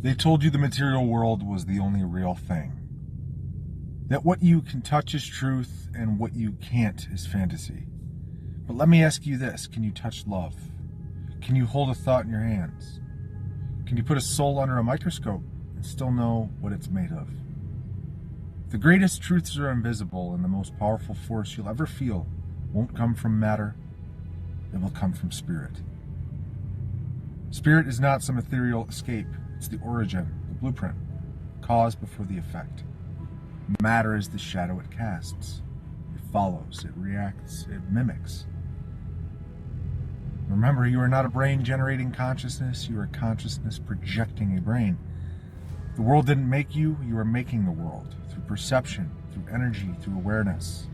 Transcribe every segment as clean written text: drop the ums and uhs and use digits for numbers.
They told you the material world was the only real thing. That what you can touch is truth and what you can't is fantasy. But let me ask you this, can you touch love? Can you hold a thought in your hands? Can you put a soul under a microscope and still know what it's made of? The greatest truths are invisible, and the most powerful force you'll ever feel won't come from matter, it will come from spirit. Spirit is not some ethereal escape, it's the origin, the blueprint, cause before the effect. Matter is the shadow it casts. It follows, it reacts, it mimics. Remember, you are not a brain generating consciousness, you are consciousness projecting a brain. The world didn't make you, you are making the world, through perception, through energy, through awareness.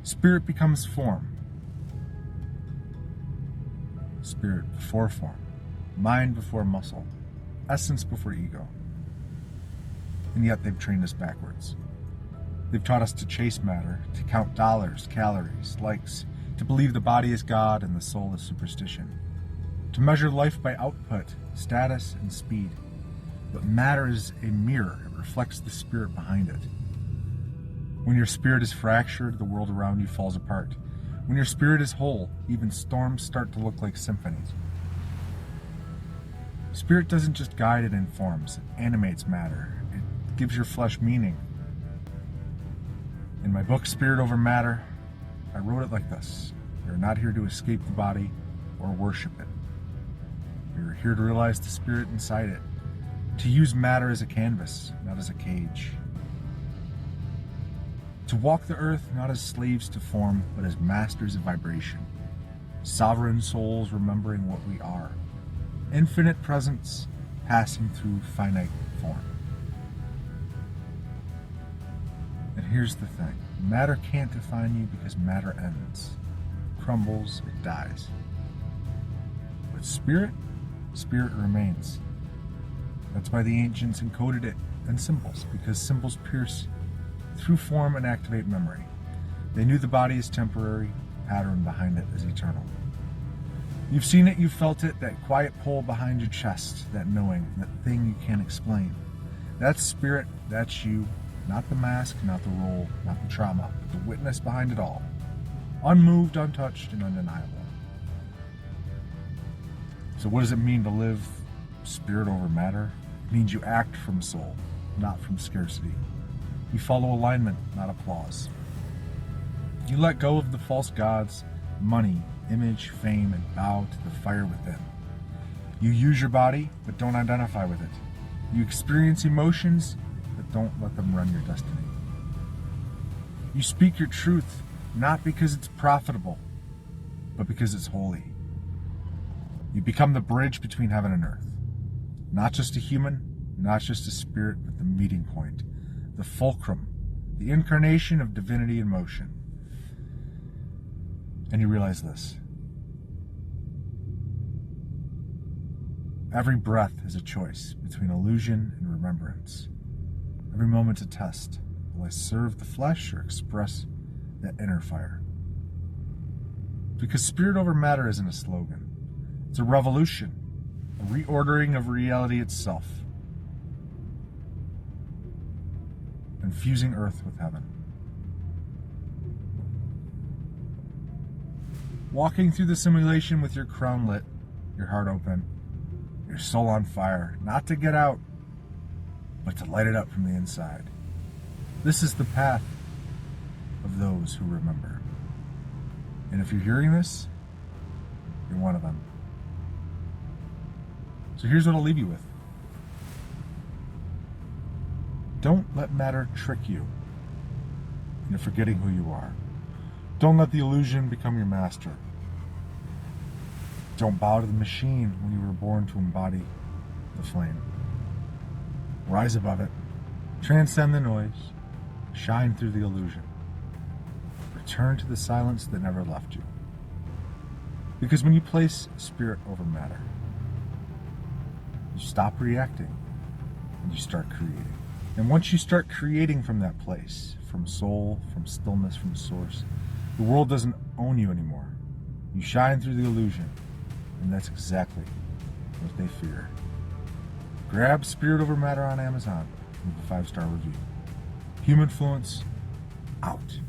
Spirit becomes form. Spirit before form. Mind before muscle. Essence before ego. And yet they've trained us backwards. They've taught us to chase matter, to count dollars, calories, likes, to believe the body is God and the soul is superstition, to measure life by output, status, and speed. But matter is a mirror. It reflects the spirit behind it. When your spirit is fractured, the world around you falls apart. When your spirit is whole, even storms start to look like symphonies. Spirit doesn't just guide, it informs. It animates matter. It gives your flesh meaning. In my book, Spirit Over Matter, I wrote it like this. We are not here to escape the body or worship it. We are here to realize the spirit inside it, to use matter as a canvas, not as a cage. To walk the earth not as slaves to form, but as masters of vibration. Sovereign souls remembering what we are. Infinite presence passing through finite form. And here's the thing. Matter can't define you because matter ends. It crumbles, it dies. But spirit remains. That's why the ancients encoded it in symbols, because symbols pierce through form and activate memory. They knew the body is temporary, the pattern behind it is eternal. You've seen it, you've felt it, that quiet pull behind your chest, that knowing, that thing you can't explain. That's spirit, that's you, not the mask, not the role, not the trauma, but the witness behind it all. Unmoved, untouched, and undeniable. So what does it mean to live spirit over matter? It means you act from soul, not from scarcity. You follow alignment, not applause. You let go of the false gods, money, image, fame, and bow to the fire within. You use your body, but don't identify with it. You experience emotions, but don't let them run your destiny. You speak your truth, not because it's profitable, but because it's holy. You become the bridge between heaven and earth. Not just a human, not just a spirit, but the meeting point, the fulcrum, the incarnation of divinity in motion. And you realize this. Every breath is a choice between illusion and remembrance. Every moment's a test. Will I serve the flesh or express that inner fire? Because spirit over matter isn't a slogan. It's a revolution, a reordering of reality itself, infusing earth with heaven. Walking through the simulation with your crown lit, your heart open, your soul on fire, not to get out, but to light it up from the inside. This is the path of those who remember. And if you're hearing this, you're one of them. So here's what I'll leave you with. Don't let matter trick you into forgetting who you are. Don't let the illusion become your master. Don't bow to the machine when you were born to embody the flame. Rise above it. Transcend the noise. Shine through the illusion. Return to the silence that never left you. Because when you place spirit over matter, you stop reacting and you start creating. And once you start creating from that place, from soul, from stillness, from source, the world doesn't own you anymore. You shine through the illusion, and that's exactly what they fear. Grab Spirit Over Matter on Amazon. Leave a 5-star review. Humanfluence, out.